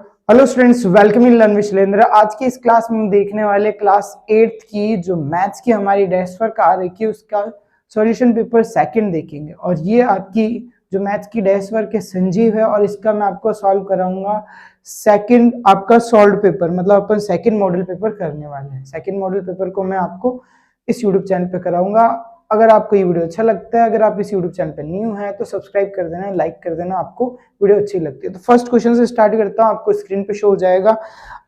Hello students, welcome in learn with Shailendra. आज की इस क्लास में हम देखने वाले क्लास 8th की जो मैथ्स की हमारी डेस्क वर्क आ रही है उसका सॉल्यूशन पेपर सेकंड देखेंगे। और ये आपकी जो मैथ्स की डेस्क वर्क है संजीव है और इसका मैं आपको सॉल्व कराऊंगा सेकंड आपका सॉल्व पेपर, मतलब अपन सेकंड मॉडल पेपर करने वाले हैं। सेकंड मॉडल पेपर को मैं आपको इस यूट्यूब चैनल पे कराऊंगा। अगर आपको ये वीडियो अच्छा लगता है, अगर आप इस यूट्यूब चैनल पर न्यू हैं तो सब्सक्राइब कर देना, लाइक कर देना आपको वीडियो अच्छी लगती है। तो फर्स्ट क्वेश्चन से स्टार्ट करता हूँ, आपको स्क्रीन पे शो हो जाएगा।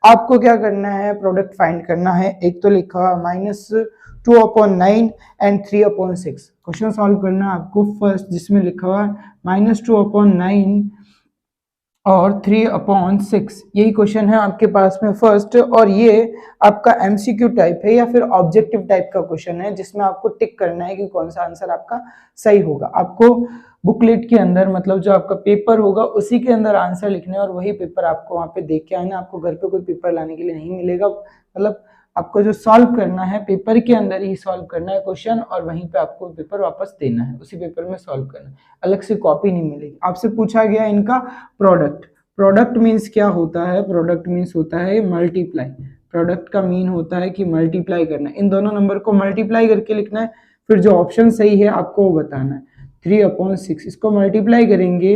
आपको क्या करना है, प्रोडक्ट फाइंड करना है। एक तो लिखा हुआ -2/9 एंड 3/6। क्वेश्चन सॉल्व करना है आपको फर्स्ट, जिसमें लिखा हुआ -2/9 और 3/6। यही क्वेश्चन है आपके पास में फर्स्ट, और ये आपका एमसीक्यू टाइप है या फिर ऑब्जेक्टिव टाइप का क्वेश्चन है, जिसमें आपको टिक करना है कि कौन सा आंसर आपका सही होगा। आपको बुकलेट के अंदर, मतलब जो आपका पेपर होगा उसी के अंदर आंसर लिखना है और वही पेपर आपको वहां पे देख के आना। आपको घर पे कोई पेपर लाने के लिए नहीं मिलेगा। मतलब आपको जो सॉल्व करना है पेपर के अंदर ही सॉल्व करना है क्वेश्चन, और वहीं पे आपको पेपर वापस देना है, उसी पेपर में सॉल्व करना है, अलग से कॉपी नहीं मिलेगी। आपसे पूछा गया इनका प्रोडक्ट। प्रोडक्ट मीन्स क्या होता है? प्रोडक्ट मीन्स होता है मल्टीप्लाई। प्रोडक्ट का मीन होता है कि मल्टीप्लाई करना है, इन दोनों नंबर को मल्टीप्लाई करके लिखना है। फिर जो ऑप्शन सही है आपको वो बताना है। 3/6 इसको मल्टीप्लाई करेंगे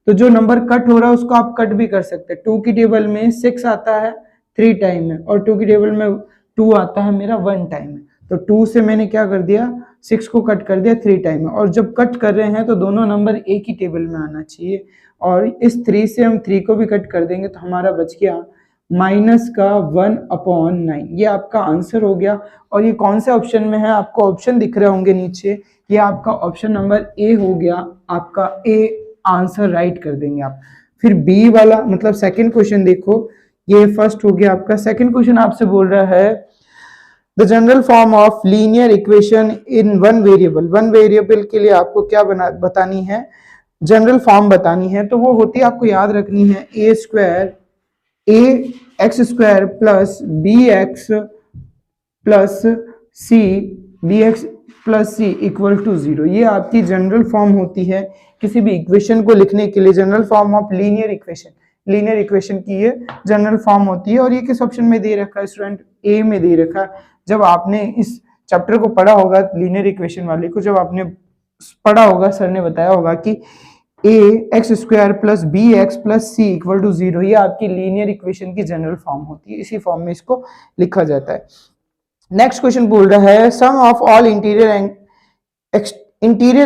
तो जो नंबर कट हो रहा है उसको आप कट भी कर सकते हैं। 2 की टेबल में 6 आता है 3 टाइम है, और 2 की टेबल में 2 आता है मेरा 1 टाइम है। तो 2 से मैंने क्या कर दिया, 6 को कट कर दिया 3 टाइम है। और जब कट कर रहे हैं तो दोनों नंबर एक ही टेबल में आना चाहिए, और इस 3 से हम 3 को भी कट कर देंगे तो हमारा बच गया -1/9। ये आपका आंसर हो गया। और ये कौन से ऑप्शन में है? आपको ऑप्शन दिख रहे होंगे नीचे, ये आपका ऑप्शन नंबर ए हो गया। आपका ए आंसर राइट कर देंगे आप। फिर बी वाला, मतलब सेकंड क्वेश्चन देखो, ये फर्स्ट हो गया आपका। सेकंड क्वेश्चन आपसे बोल रहा है the general form of linear equation in one variable. One variable के लिए आपको क्या बतानी है, जनरल फॉर्म बतानी है। तो वो होती है, आपको याद रखनी है, ax² plus bx equal to 0। ये आपकी जनरल फॉर्म होती है किसी भी इक्वेशन को लिखने के लिए। General form of linear equation, linear equation की ये जनरल फॉर्म होती है। और ये किस ऑप्शन में दे रखा है स्टूडेंट? ए में दे रखा है। जब आपने इस चैप्टर को पढ़ा होगा, लीनियर इक्वेशन वाले को जब आपने पढ़ा होगा, सर ने बताया होगा कि ax² plus bx plus c equal to 0, ये आपकी लीनियर इक्वेशन की जनरल फॉर्म होती है। इसी फॉर्म में इसको लिखा जाता है। नेक्स्ट क्वेश्चन बोल रहा है sum of all interior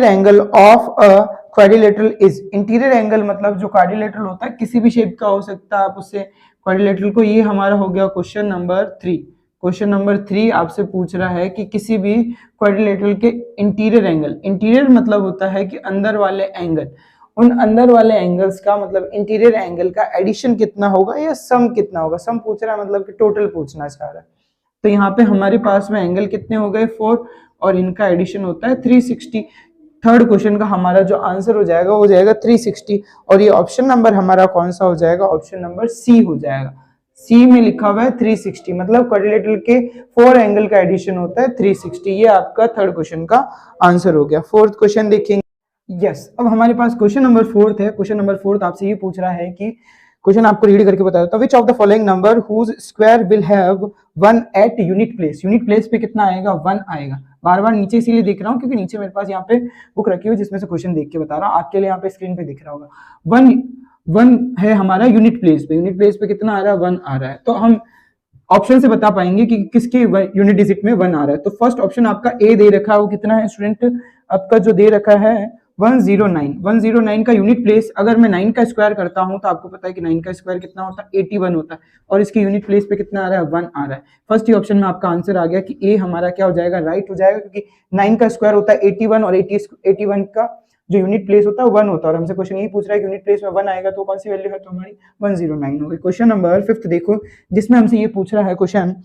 angle of a quadrilateral is. Interior angle मतलब जो क्वाड्रिलेटरल होता है, किसी भी शेप का हो सकता है, आप उससे क्वाड्रिलेटरल को, ये हमारा हो गया क्वेश्चन नंबर 3। क्वेश्चन नंबर 3 आपसे पूछ रहा है कि किसी भी क्वाड्रिलेटरल के इंटीरियर एंगल, इंटीरियर मतलब होता है कि अंदर वाले एंगल, उन अंदर वाले एंगल्स का मतलब इंटीरियर एंगल का एडिशन कितना होगा या सम कितना होगा। सम पूछ रहा है मतलब कि टोटल पूछना चाह रहा है। तो यहाँ पे हमारे पास में एंगल कितने हो गए 4, और इनका एडिशन होता है 360। थर्ड क्वेश्चन का हमारा जो आंसर हो जाएगा वो जाएगा 360, और ये ऑप्शन नंबर हमारा कौन सा हो जाएगा? ऑप्शन नंबर सी हो जाएगा। सी में लिखा हुआ है 360, मतलब क्वाड्रिलेटरल के 4 एंगल का एडिशन होता है 360। ये आपका थर्ड क्वेश्चन का आंसर हो गया। फोर्थ क्वेश्चन देखेंगे। यस, अब हमारे पास क्वेश्चन नंबर 4 है। क्वेश्चन नंबर 4 आपसे ये पूछ रहा है कि, क्वेश्चन आपको रीड करके बता देता हूं, which of the following number whose square will have 1 at unit place. Unit place पे कितना आएगा? 1 आएगा। बार बार नीचे इसीलिए देख रहा हूँ क्योंकि नीचे मेरे पास यहाँ पे बुक रखी हुई जिसमें से क्वेश्चन देख के बता रहा हूँ। आपके लिए यहाँ पे स्क्रीन पे दिख रहा होगा 1 है हमारा यूनिट प्लेस पे। यूनिट प्लेस पे कितना आ रहा है? 1 आ रहा है। तो हम ऑप्शन से बता पाएंगे कि किसके यूनिट डिजिट में 1 आ रहा है। तो फर्स्ट ऑप्शन आपका ए दे रखा है, वो कितना है स्टूडेंट? आपका जो दे रखा है 109। 109 का यूनिट प्लेस, अगर मैं 9 का स्क्वायर करता हूं तो आपको पता है कि 9 का स्क्वायर कितना होता है? 81 होता है, और इसके यूनिट प्लेस पे कितना आ रहा है? 1 आ रहा है। फर्स्ट ही ऑप्शन में आपका आंसर आ गया कि ए हमारा क्या हो जाएगा? राइट हो जाएगा, क्योंकि 9 का स्क्वायर होता है 81 और 81 का जो यूनिट प्लेस होता है 1 होता है, और हमसे क्वेश्चन यही पूछ रहा है कि यूनिट प्लेस में 1 आएगा तो कौन सी वैल्यू है? तो हमारी 109 होगी। क्वेश्चन नंबर 5 देखो, जिसमें हमसे ये पूछ रहा है question,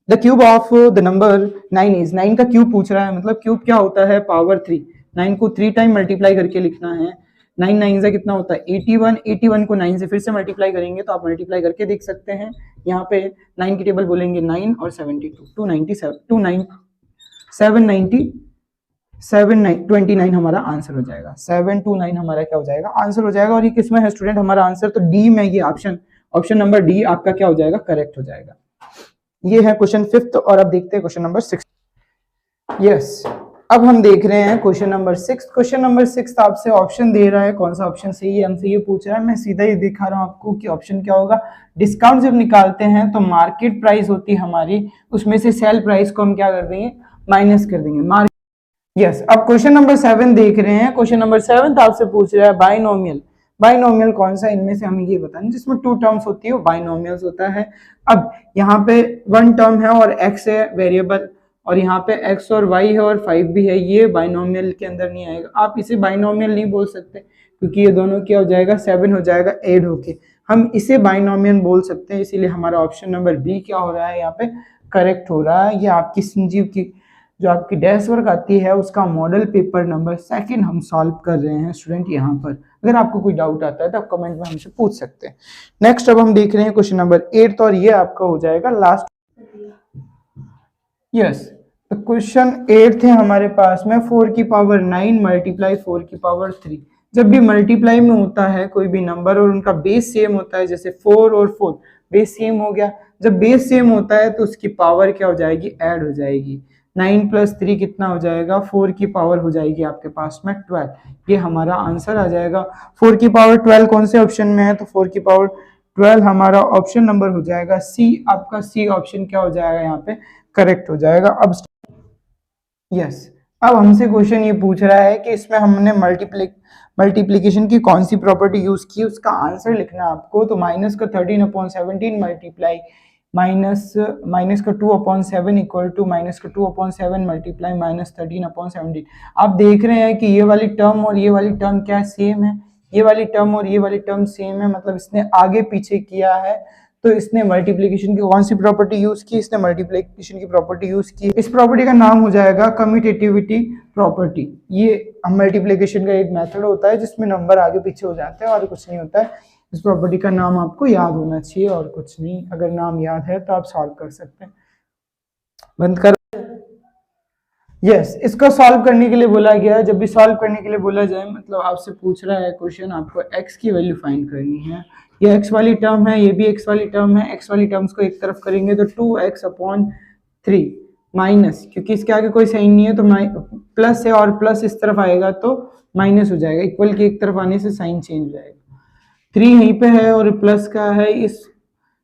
the cube of the number 9 is. 9 का क्यूब पूछ रहा है, मतलब क्यूब क्या होता है? पावर 3। 9 को 3 टाइम मल्टीप्लाई करके लिखना है। 9 9 से कितना होता है? 81। 81 को 9 से फिर से मल्टीप्लाई करेंगे तो आप मल्टीप्लाई करके देख सकते हैं। यहाँ पे 9 की टेबल बोलेंगे 9 और 72, 729 हमारा आंसर हो जाएगा। 729 हमारा क्या हो जाएगा? आंसर हो जाएगा। और ये किसमें है स्टूडेंट? हमारा आंसर तो डी में, ये ऑप्शन ऑप्शन नंबर डी आपका क्या हो जाएगा, करेक्ट हो जाएगा। ये है क्वेश्चन 5th और अब देखते हैं क्वेश्चन नंबर 6। यस, अब हम देख रहे हैं क्वेश्चन नंबर 6। क्वेश्चन नंबर 6 आपसे ऑप्शन दे रहा है, कौन सा ऑप्शन सही है हमसे ये पूछ रहा है। मैं सीधा ही दिखा रहा हूं आपको कि ऑप्शन क्या होगा। डिस्काउंट जब निकालते हैं तो मार्केट प्राइस होती है हमारी, उसमें से सेल प्राइस को हम क्या कर देंगे, माइनस कर देंगे। यस, अब क्वेश्चन नंबर 7 देख रहे हैं। क्वेश्चन नंबर 7 आपसे पूछ रहा है बाइनोमियल। बाइनोमियल कौन सा, इनमें से हमें ये बताना जिसमें 2 टर्म्स होती है वो बाइनोमियल्स होता है। अब यहाँ पे 1 टर्म है और x है वेरिएबल, और यहाँ पे x और y है और 5 भी है, ये बाइनोमियल के अंदर नहीं आएगा। आप इसे बाइनोमियल नहीं बोल सकते क्योंकि ये दोनों क्या हो जाएगा, 7 हो जाएगा ऐड होके, हम इसे बाइनोमियल बोल सकते हैं। इसीलिए हमारा ऑप्शन नंबर बी क्या हो रहा है, यहाँ पे करेक्ट हो रहा है। ये आपकी संजीव की जो आपकी डेस्क वर्क आती है उसका मॉडल पेपर नंबर 2 हम सॉल्व कर रहे हैं स्टूडेंट यहाँ पर। अगर आपको कोई डाउट आता है तो आप कमेंट में हमसे पूछ सकते हैं। नेक्स्ट अब हम देख रहे हैं क्वेश्चन नंबर 8 और ये आपका हो जाएगा लास्ट। यस, तो क्वेश्चन 8 थे हमारे पास में 4 की पावर 9 मल्टीप्लाई 4 की पावर 3। जब भी मल्टीप्लाई में होता है कोई भी नंबर और उनका बेस सेम होता है, जैसे 4 और 4 बेस सेम हो गया, जब बेस सेम होता है तो उसकी पावर क्या हो जाएगी, ऐड हो जाएगी। 9 प्लस 3 कितना हो जाएगा, 4 की पावर हो जाएगी आपके पास में 12। ये हमारा आंसर आ जाएगा। 4 की पावर 12 कौन से ऑप्शन में है, तो 4 की पावर 12 हमारा ऑप्शन नंबर हो जाएगा सी। आपका सी ऑप्शन क्या हो जाएगा, यहाँ पे करेक्ट हो जाएगा। अब यस, अब हमसे क्वेश्चन ये पूछ रहा है कि इसमें हमने मल्टीप्लिकेशन की कौन सी प्रॉपर्टी यूज की, उसका आंसर लिखना है आपको। तो माइनस का 13/17 मल्टीप्लाई माइनस का 2/7 इक्वल टू माइनस का 2/7 मल्टीप्लाई माइनस 13/17। आप देख रहे हैं कि ये वाली टर्म और ये वाली टर्म क्या सेम है, ये वाली टर्म और ये वाली टर्म सेम है, मतलब इसने आगे पीछे किया है। तो इसने मल्टीप्लिकेशन की कौन सी प्रॉपर्टी यूज की, इसने मल्टीप्लिकेशन की प्रॉपर्टी यूज की। इस प्रॉपर्टी का नाम हो जाएगा कम्यूटेटिविटी प्रॉपर्टी। ये मल्टीप्लिकेशन का एक मेथड होता है जिसमें नंबर आगे पीछे हो जाते हैं और कुछ नहीं होता है। इस प्रॉपर्टी का नाम आपको याद होना चाहिए और कुछ नहीं। अगर नाम याद है तो आप सॉल्व कर सकते हैं। बंद कर। यस, इसको सॉल्व करने के लिए बोला गया है। जब भी सॉल्व करने के लिए बोला जाए, मतलब आपसे पूछ रहा है क्वेश्चन, आपको x की वैल्यू फाइंड करनी है। ये x वाली टर्म है, ये भी x वाली टर्म है। x वाली टर्म्स को एक तरफ करेंगे तो 2x/3 माइनस, क्योंकि इसके आगे कोई साइन नहीं है तो प्लस है और प्लस इस तरफ आएगा तो माइनस हो जाएगा। इक्वल के एक तरफ आने से साइन चेंज हो जाएगा। 3 यहीं पे है और प्लस का है, इस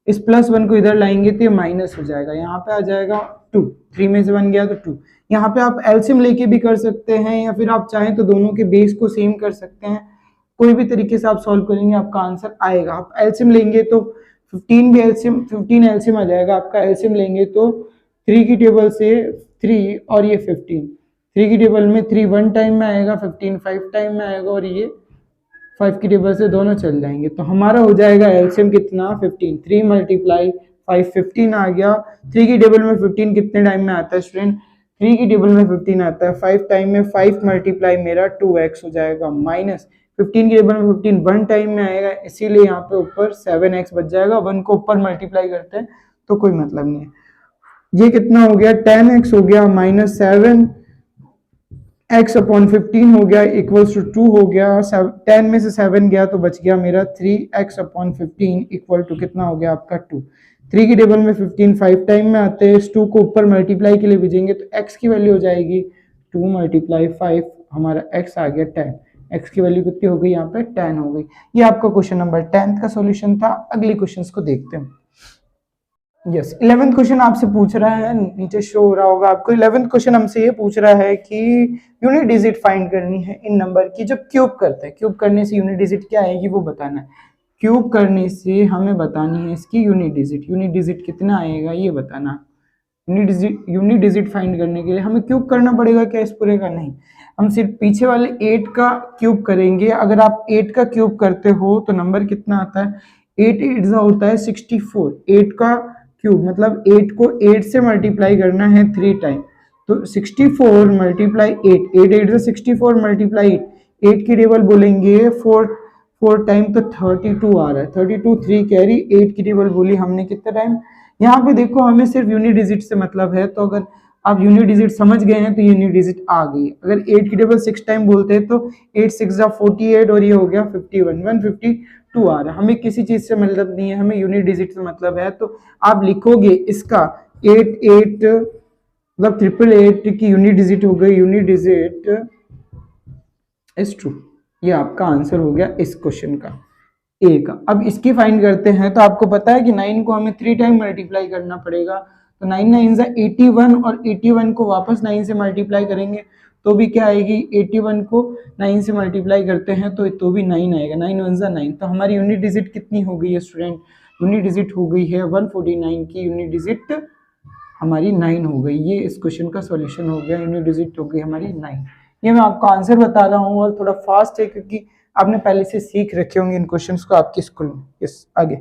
+1 को इधर लाएंगे तो ये माइनस हो जाएगा। यहाँ पे आ जाएगा 2, 3 में से 1 गया तो 2। यहाँ पे आप एलसीएम लेके भी कर सकते हैं या फिर आप चाहें तो दोनों के बेस को सेम कर सकते हैं। कोई भी तरीके से आप सॉल्व करेंगे आपका आंसर आएगा। आप एलसीएम लेंगे तो 15 एलसीएम आ जाएगा आपका। एलसीएम लेंगे तो 3 की टेबल से 3 और ये 15, 3 की टेबल में 3 1 टाइम में आएगा, 15 5 टाइम में आएगा और ये 5 की टेबल से दोनों चल जाएंगे। तो हमारा हो जाएगा एलसीएम कितना, 15। 3 मल्टीप्लाई 5 15 आ गया। 3 की टेबल में 15 कितने टाइम में आता है स्टूडेंट, 3 की टेबल में 15 आता है 5 टाइम में। 5 मल्टीप्लाई मेरा 2x हो जाएगा माइनस 15 की टेबल में 15 1 टाइम में आएगा, इसीलिए यहाँ पे ऊपर 7x बच जाएगा। 1 को ऊपर मल्टीप्लाई करते हैं तो कोई मतलब नहीं है। ये कितना हो गया, 10x हो गया माइनस 7x/15 हो गया इक्वल्स टू 2 हो गया। 10 में से 7 गया तो बच गया मेरा 3x/15 इक्वल टू कितना हो गया आपका 2। 3 की टेबल में 15 5 टाइम में आते हैं, इस 2 को ऊपर मल्टीप्लाई के लिए भेजेंगे तो x की वैल्यू हो जाएगी 2 मल्टीप्लाई 5, हमारा x आ गया 10। x की वैल्यू कितनी हो गई, यहाँ पे 10 हो गई। ये आपका क्वेश्चन नंबर 10 का सॉल्यूशन था। अगले क्वेश्चंस को देखते हैं। यस, 11th क्वेश्चन आपसे पूछ रहा है, नीचे शो हो रहा होगा आपको। 11th क्वेश्चन हमसे ये पूछ रहा है कि यूनिट डिजिट फाइंड करनी है इन नंबर की जब क्यूब करते हैं। क्यूब करने से यूनिट डिजिट क्या आएगी वो बताना है। क्यूब करने से हमें बतानी है इसकी यूनिट डिजिट। यूनिट डिजिट कितना आएगा ये बताना। यूनिट डिजिट फाइंड करने के लिए हमें क्यूब करना पड़ेगा क्या इस पूरे का, नहीं, हम सिर्फ पीछे वाले 8 का क्यूब करेंगे। अगर आप 8 का क्यूब करते हो तो नंबर कितना आता है, 8 8 होता है 64। 8 का क्यूब मतलब 8 को 8 से मल्टीप्लाई करना है 3 टाइम, तो 64 मल्टीप्लाई 8, 8 8 64 मल्टीप्लाई 8 की टेबल बोलेंगे 4 टाइम तो 32 आ रहा है। 32 3 कैरी 8 की टेबल बोली हमने कितना टाइम। यहाँ पे देखो हमें सिर्फ यूनिट डिजिट से मतलब है, तो अगर आप यूनिट डिजिट समझ गए हैं तो यूनिट डिजिट आ गई। अगर 8 की टेबल 6 टाइम बोलते हैं तो 8 6 48 और ये हो गया 51, 152 आ रहा है। हमें किसी चीज से मतलब नहीं है, हमें यूनिट डिजिट से मतलब है। तो आप लिखोगे इसका 88 मतलब 888 की यूनिट डिजिट हो गई, यूनिट डिजिट इज ट्रू। ये आपका आंसर हो गया इस क्वेश्चन का, ए का। अब इसकी फाइंड करते हैं तो आपको पता है कि 9 को हमें 3 टाइम मल्टीप्लाई करना पड़ेगा। तो 9 9 जा 81 और 81 को वापस 9 से मल्टीप्लाई करेंगे तो भी क्या आएगी, 81 को 9 से मल्टीप्लाई करते हैं तो भी 9 आएगा। 9 1 जा 9। तो हमारी यूनिट डिजिट कितनी हो गई है स्टूडेंट, यूनिट डिजिट हो गई है 149 की यूनिट डिजिट हमारी 9 हो गई। ये इस क्वेश्चन का सॉल्यूशन हो गया, यूनिट डिजिट हो गई हमारी 9। ये मैं आपको आंसर बता रहा हूँ और थोड़ा फास्ट है क्योंकि आपने पहले से सीख रखे होंगे इन क्वेश्चंस को आपके स्कूल में। यस, आगे।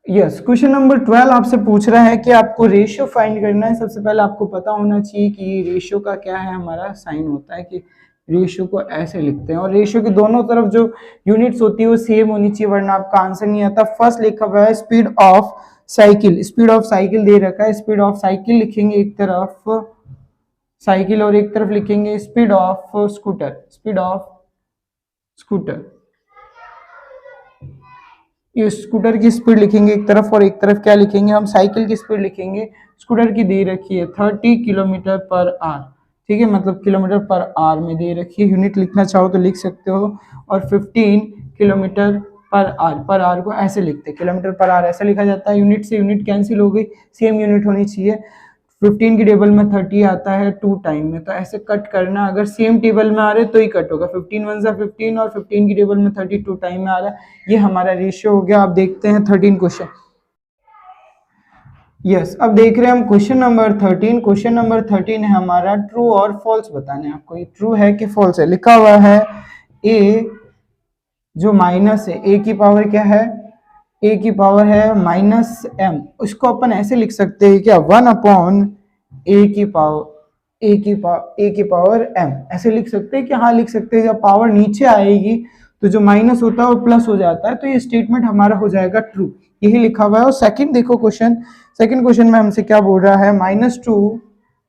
यस, क्वेश्चन नंबर 12 आपसे पूछ रहा है कि आपको रेशियो फाइंड करना है। सबसे पहले आपको पता होना चाहिए कि रेशियो का क्या है, हमारा साइन होता है कि रेशियो को ऐसे लिखते हैं और रेशियो की दोनों तरफ जो यूनिट्स होती है वो सेम होनी चाहिए वरना आपका आंसर नहीं आता। फर्स्ट लिखा हुआ है speed of cycle, speed of cycle दे रखा है, स्पीड ऑफ साइकिल लिखेंगे एक तरफ साइकिल और एक तरफ लिखेंगे speed of scooter, speed of scooter. ये स्कूटर की स्पीड लिखेंगे एक तरफ और एक तरफ क्या लिखेंगे हम, साइकिल की स्पीड लिखेंगे। स्कूटर की दे रखी है 30 किलोमीटर पर आवर, ठीक है, मतलब किलोमीटर पर आवर में दे रखी है। यूनिट लिखना चाहो तो लिख सकते हो। और 15 किलोमीटर पर आवर को ऐसे लिखते हैं, किलोमीटर पर आवर ऐसा लिखा जाता है। यूनिट से यूनिट कैंसिल हो गई, सेम यूनिट होनी चाहिए। 15 की टेबल में 30 आता है 2 टाइम में, तो ऐसे कट करना, अगर सेम टेबल में आ रहे तो ही कट होगा। 15 1 जा 15 और 15 की टेबल में 32 टाइम में आ रहा है, ये हमारा रेशियो हो गया। आप देखते हैं 13 क्वेश्चन। यस, अब देख रहे हैं हम क्वेश्चन नंबर 13। क्वेश्चन नंबर 13 है हमारा ट्रू और फॉल्स बताने हैं आपको, ये ट्रू है कि फॉल्स है। लिखा हुआ है ए जो माइनस है, ए की पावर क्या है, ए की पावर है माइनस एम। उसको अपन ऐसे लिख सकते हैं क्या, 1 अपॉन ए की पावर एम, ऐसे लिख सकते हैं कि हाँ लिख सकते हैं। जब पावर नीचे आएगी तो जो माइनस होता है वो प्लस हो जाता है, तो ये स्टेटमेंट हमारा हो जाएगा ट्रू, यही लिखा हुआ है। और सेकंड देखो क्वेश्चन, सेकंड क्वेश्चन में हमसे क्या बोल रहा है, -2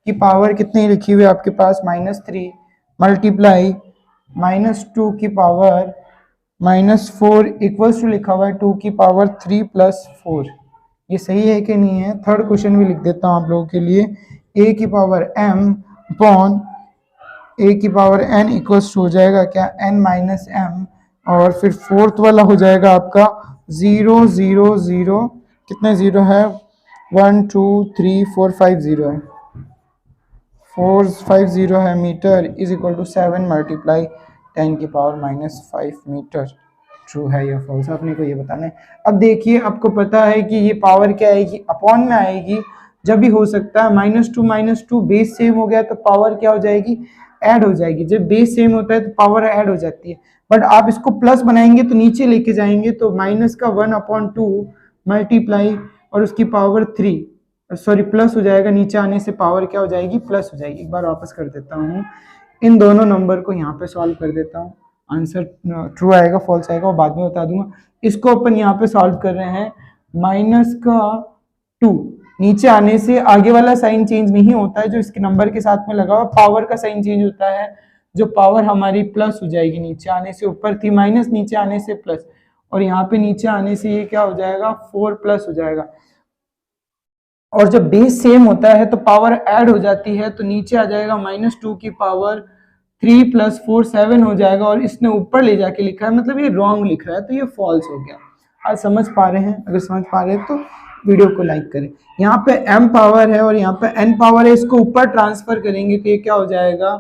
की पावर कितनी लिखी हुई है आपके पास, -3 मल्टीप्लाई -2 की पावर -4 इक्वल्स टू लिखा हुआ है 2 की पावर 3 + 4। ये सही है कि नहीं है। थर्ड क्वेश्चन भी लिख देता हूँ आप लोगों के लिए, a की पावर m अपॉन a की पावर n इक्वल्स टू हो जाएगा क्या, n माइनस m। और फिर फोर्थ वाला हो जाएगा आपका 0 0 0, कितने जीरो है, 1 2 3 4 5 जीरो है, 4 5 जीरो है metre is equal to 7 multiply 10 की पावर -5 मीटर। ट्रू है या फॉल्स, अपने को ये बताना है। अब देखिए आपको पता है कि ये पावर क्या आएगी, अपॉन में आएगी। जब भी हो सकता है -2 बेस सेम हो गया तो पावर क्या हो जाएगी, ऐड हो जाएगी। जब बेस सेम होता है तो पावर ऐड हो जाती है। बट आप इसको प्लस बनाएंगे तो नीचे लेके जाएंगे तो माइनस का 1/2 मल्टीप्लाई और उसकी पावर 3, सॉरी प्लस हो जाएगा, नीचे आने से पावर क्या हो जाएगी, प्लस हो जाएगी। एक बार वापस कर देता हूँ, इन दोनों नंबर को यहाँ पे सॉल्व कर देता हूँ, आंसर ट्रू आएगा फॉल्स आएगा वो बाद में बता दूंगा। इसको अपन यहाँ पे सॉल्व कर रहे हैं, -2 नीचे आने से आगे वाला साइन चेंज नहीं होता है, जो इसके नंबर के साथ में लगा हुआ पावर का साइन चेंज होता है। जो पावर हमारी प्लस हो जाएगी, नीचे आने से ऊपर थी माइनस, नीचे आने से प्लस, और यहाँ पे नीचे आने से ये क्या हो जाएगा, 4 प्लस हो जाएगा। और जब बेस सेम होता है तो पावर ऐड हो जाती है, तो नीचे आ जाएगा -2 की पावर 3 + 4 7 हो जाएगा। और इसने ऊपर ले जाके लिखा है, मतलब ये रॉन्ग लिख रहा है, तो ये फॉल्स हो गया। आज समझ पा रहे हैं, अगर समझ पा रहे हैं तो वीडियो को लाइक करें। यहाँ पे m पावर है और यहाँ पे n पावर है, इसको ऊपर ट्रांसफर करेंगे तो ये क्या हो जाएगा,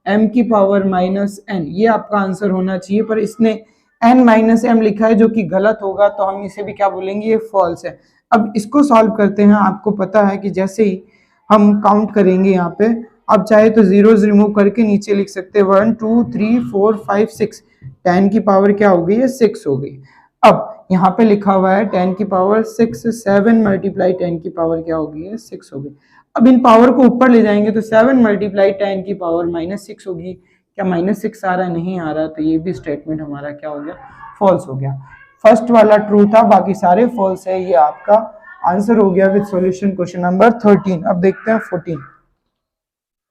m की पावर -n। ये आपका आंसर होना चाहिए, पर इसने n - m लिखा है जो कि गलत होगा, तो हम इसे भी क्या बोलेंगे, ये फॉल्स है। अब इसको सॉल्व करते हैं। आपको पता है कि जैसे ही हम काउंट करेंगे यहाँ पे, अब चाहे तो जीरोस रिमूव करके नीचे लिख सकते हैं 1 2 3 4 5 6, 10 की पावर क्या हो गई है, 6 हो गई। अब यहाँ पे लिखा हुआ है 10 की पावर 6, 7 मल्टीप्लाई 10 की पावर क्या हो गई है, 6 हो गई। अब इन पावर को ऊपर ले जाएंगे तो 7 मल्टीप्लाई 10 की पावर -6 होगी। क्या -6 आ रहा है, नहीं आ रहा, तो ये भी स्टेटमेंट हमारा क्या हो गया, फॉल्स हो गया। फर्स्ट वाला ट्रू था, बाकी सारे फॉल्स है, ये आपका आंसर हो गया विद सॉल्यूशन क्वेश्चन नंबर 13। अब देखते हैं 14।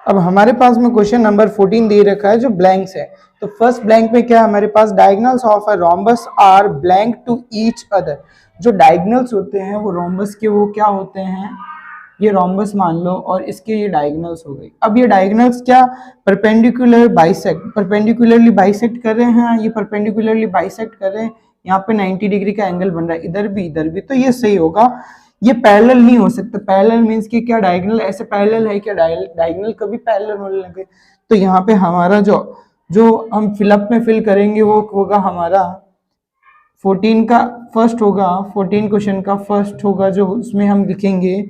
अब हमारे पास में क्वेश्चन नंबर 14 दे रखा है जो ब्लैंक्स है। तो फर्स्ट ब्लैंक में क्या है हमारे पास, diagonals of a rhombus are blank to each other. जो डायगोनल्स होते हैं वो रोम्बस के वो क्या होते हैं, ये रोम्बस मान लो और इसके ये डायगोनल्स हो गई। अब ये डायगोनल्स क्या परपेंडिकुलर बाइसेक्ट, परपेंडिकुलरली बाइसेक्ट कर रहे हैं, ये परपेंडिकुलरली बाइसेक्ट कर रहे हैं, यहाँ पे 90 डिग्री का एंगल बन रहा है, इधर भी इधर भी, तो ये सही होगा। ये पैरेलल नहीं हो सकता, पैरेलल मींस कि क्या डायगोनल ऐसे पैरेलल है क्या, डायगोनल कभी पैरेलल होने लगे। तो यहाँ पे हमारा जो जो हम फिलअप में फिल करेंगे वो होगा हमारा 14 का फर्स्ट होगा, 14 क्वेश्चन का फर्स्ट होगा जो उसमें हम लिखेंगे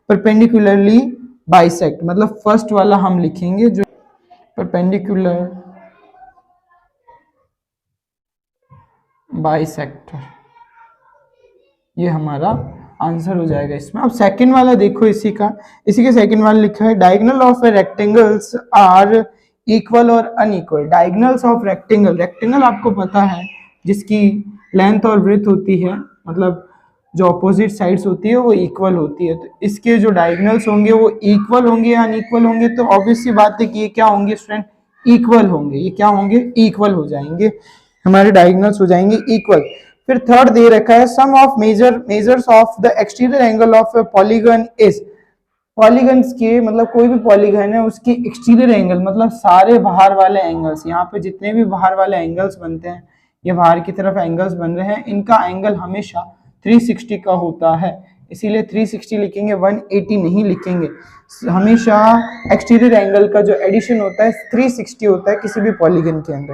परपेंडिकुलरली बाइसेक्ट, मतलब फर्स्ट वाला हम लिखेंगे जो परपेंडिकुलर बाइसेक्टर, ये हमारा आंसर हो जाएगा इसमें। अब सेकंड वाला देखो, इसी के सेकंड वाला लिखा है diagonal of rectangles are equal और unequal. Diagonals of rectangle, rectangle आपको पता है जिसकी लेंथ और ब्रेथ होती है, मतलब जो अपोजिट साइड्स होती है वो इक्वल होती है, तो इसके जो डायगोनल्स होंगे वो इक्वल होंगे या अनइक्वल होंगे, तो ऑब्वियस सी बात है कि ये क्या होंगे स्टूडेंट, इक्वल होंगे। ये क्या होंगे, इक्वल हो जाएंगे, हमारे डायगोनल्स हो जाएंगे इक्वल। फिर थर्ड दे रखा है sum of measures of the exterior angle of polygon is. Polygons के मतलब कोई भी पॉलीगन है उसके एक्सटीरियर एंगल मतलब सारे बाहर वाले एंगल्स, यहाँ पे जितने भी बाहर वाले एंगल्स बनते हैं, ये बाहर की तरफ एंगल्स बन रहे हैं, इनका एंगल हमेशा 360 का होता है, इसीलिए 360 लिखेंगे, 180 नहीं लिखेंगे। हमेशा एक्सटीरियर एंगल का जो एडिशन होता है 360 होता है किसी भी पॉलीगन के अंदर।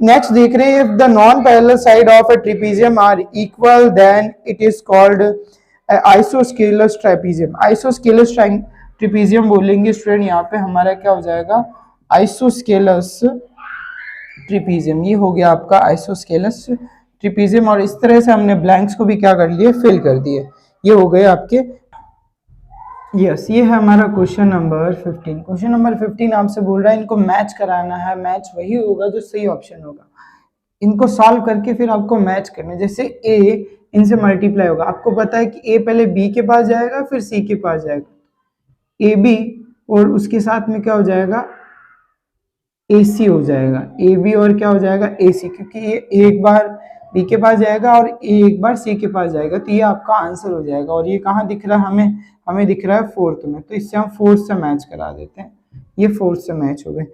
नेक्स्ट देख रहे हैं, if the non parallel side of a trapezium are equal then it is called isosceles trapezium. Isosceles trapezium बोलेंगे स्टूडेंट, यहाँ पे हमारा क्या हो जाएगा, आइसोस्केलस ट्रेपेजियम, ये हो गया आपका आइसोस्केलस ट्रेपेजियम। और इस तरह से हमने ब्लैंक्स को भी क्या कर लिए, फिल कर दिए, ये हो गए आपके। यस, ये है हमारा क्वेश्चन नंबर 15। क्वेश्चन नंबर 15 आपसे बोल रहा है इनको मैच कराना है, मैच वही होगा जो सही ऑप्शन होगा, इनको सॉल्व करके फिर आपको मैच करना है। जैसे ए इनसे मल्टीप्लाई होगा, आपको पता है कि ए पहले बी के पास जाएगा फिर सी के पास जाएगा, ए बी और उसके साथ में क्या हो जाएगा, ए सी हो जाएगा, ए बी और क्या हो जाएगा, ए सी, क्योंकि ये एक बार बी के पास जाएगा और ए एक बार सी के पास जाएगा, तो ये आपका आंसर हो जाएगा। और ये कहाँ दिख रहा है हमें, हमें दिख रहा है फोर्थ में, तो इससे हम फोर्थ से मैच करा देते हैं, ये फोर्थ से मैच हो गए।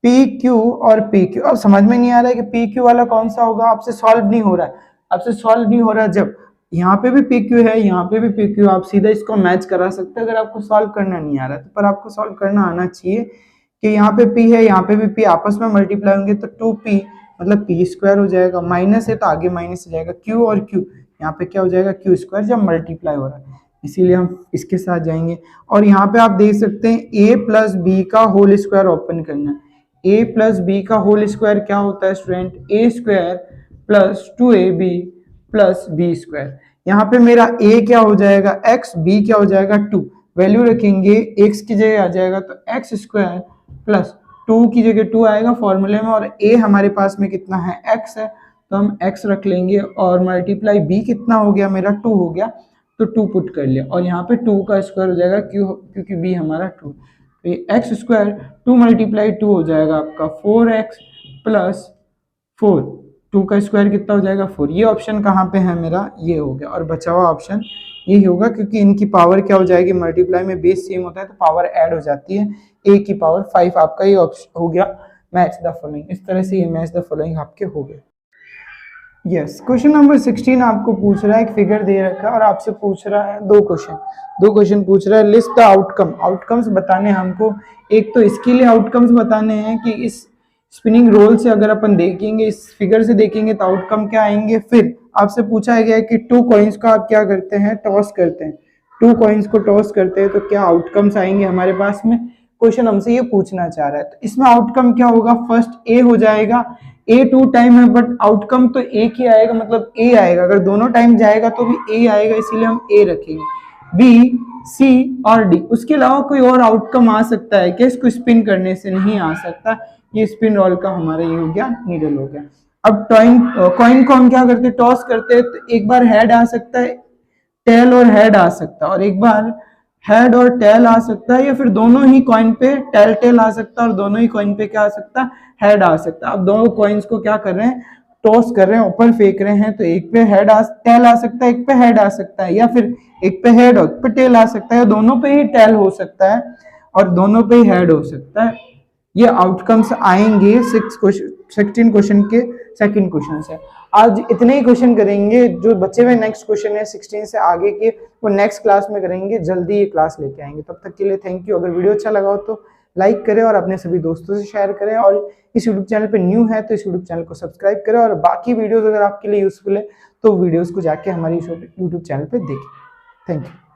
पी क्यू और पी क्यू, अब समझ में नहीं आ रहा है कि पी क्यू वाला कौन सा होगा, आपसे सॉल्व नहीं हो रहा है, आपसे सॉल्व नहीं हो रहा है। जब यहाँ पे भी पी क्यू है, यहाँ पे भी पी क्यू, आप सीधा इसको मैच करा सकते हैं अगर आपको सॉल्व करना नहीं आ रहा है, तो पर आपको सॉल्व करना आना चाहिए कि यहाँ पे P है, यहाँ पे भी P, आपस में मल्टीप्लाई होंगे तो 2P मतलब P स्क्वायर हो जाएगा, माइनस है तो आगे माइनस हो जाएगा, Q और Q यहाँ पे क्या हो जाएगा, Q स्क्वायर, जब मल्टीप्लाई हो रहा है, इसीलिए हम इसके साथ जाएंगे। और यहाँ पे आप देख सकते हैं A प्लस बी का होल स्क्वायर ओपन करना है। A प्लस बी का होल स्क्वायर क्या होता है student, A square plus 2AB plus B square. यहाँ पे मेरा A क्या हो जाएगा x, B क्या हो जाएगा 2, वैल्यू रखेंगे, x की जगह आ जाएगा तो x स्क्वायर प्लस 2 की जगह 2 आएगा फॉर्मूले में, और a हमारे पास में कितना है, x है, तो हम x रख लेंगे, और मल्टीप्लाई b कितना हो गया मेरा 2 हो गया, तो 2 पुट कर लिया, और यहाँ पे 2 का स्क्वायर हो जाएगा क्योंकि b हमारा 2, तो ये x स्क्वायर 2 मल्टीप्लाई 2 हो जाएगा आपका 4x प्लस 4, 2 का स्क्वायर कितना हो जाएगा 4। ये ऑप्शन कहाँ पे है मेरा, ये हो गया, और बचा हुआ ऑप्शन ये होगा क्योंकि इनकी पावर क्या हो जाएगी, मल्टीप्लाई में बेस सेम होता है तो पावर ऐड हो जाती है, a की पावर 5, आपका ये ऑप्शन हो गया मैच द फॉलोइंग। इस तरह से ये मैच द फॉलोइंग आपके हो गए। यस, क्वेश्चन नंबर 16 आपको पूछ रहा है, एक फिगर दे रखा है और आपसे पूछ रहा है दो क्वेश्चन पूछ रहा है, लिस्ट द आउटकम, आउटकम्स बताने हमको। एक तो इसके लिए आउटकम्स बताने हैं कि इस स्पिनिंग रोल से अगर अपन देखेंगे, इस फिगर से देखेंगे तो आउटकम क्या आएंगे। फिर आपसे पूछा गया है कि 2 कॉइन्स को आप क्या करते हैं, टॉस करते हैं, 2 कॉइन्स को टॉस करते हैं तो क्या आउटकम्स आएंगे हमारे पास में, क्वेश्चन हमसे ये पूछना चाह रहा है। तो इसमें आउटकम क्या होगा, फर्स्ट ए हो जाएगा, ए 2 टाइम है बट आउटकम तो एक ही आएगा, मतलब ए आएगा, अगर दोनों टाइम जाएगा तो भी ए आएगा, इसीलिए हम ए रखेंगे। बी, सी और डी, उसके अलावा कोई और आउटकम आ सकता है क्या, इसको स्पिन करने से नहीं आ सकता, ये स्पिन रोल का हमारा ये हो गया, नीडल हो गया। अब कॉइन को हम क्या करते हैं, टॉस करते हैं, तो एक बार हेड आ सकता है टेल और हेड आ सकता है, और एक बार हेड और टेल आ सकता है, या फिर दोनों ही कॉइन पे टेल टेल आ सकता है और दोनों ही कॉइन पे क्या आ सकता है, हेड आ सकता है। अब दोनों कॉइन्स को क्या कर रहे हैं, टॉस कर रहे हैं, ऊपर फेंक रहे हैं, तो एक पे टेल आ सकता है, एक पे हेड आ सकता है, या फिर एक पे हेड और एक पे टेल आ सकता है, दोनों पे ही टेल हो सकता है और दोनों पे ही हेड हो सकता है। ये आउटकम्स आएंगे 16 क्वेश्चन के सेकंड क्वेश्चन से। आज इतने ही क्वेश्चन करेंगे, जो बचे हुए नेक्स्ट क्वेश्चन है 16 से आगे के, वो नेक्स्ट क्लास में करेंगे, जल्दी ये क्लास लेके आएंगे। तब तक के लिए थैंक यू। अगर वीडियो अच्छा लगा हो तो लाइक करें और अपने सभी दोस्तों से शेयर करें, और इस यूट्यूब चैनल पे न्यू है तो इस यूट्यूब चैनल को सब्सक्राइब करें, और बाकी वीडियोस अगर आपके लिए यूजफुल है तो वीडियोस को जाके हमारी यूट्यूब चैनल पे देखें। Thank you.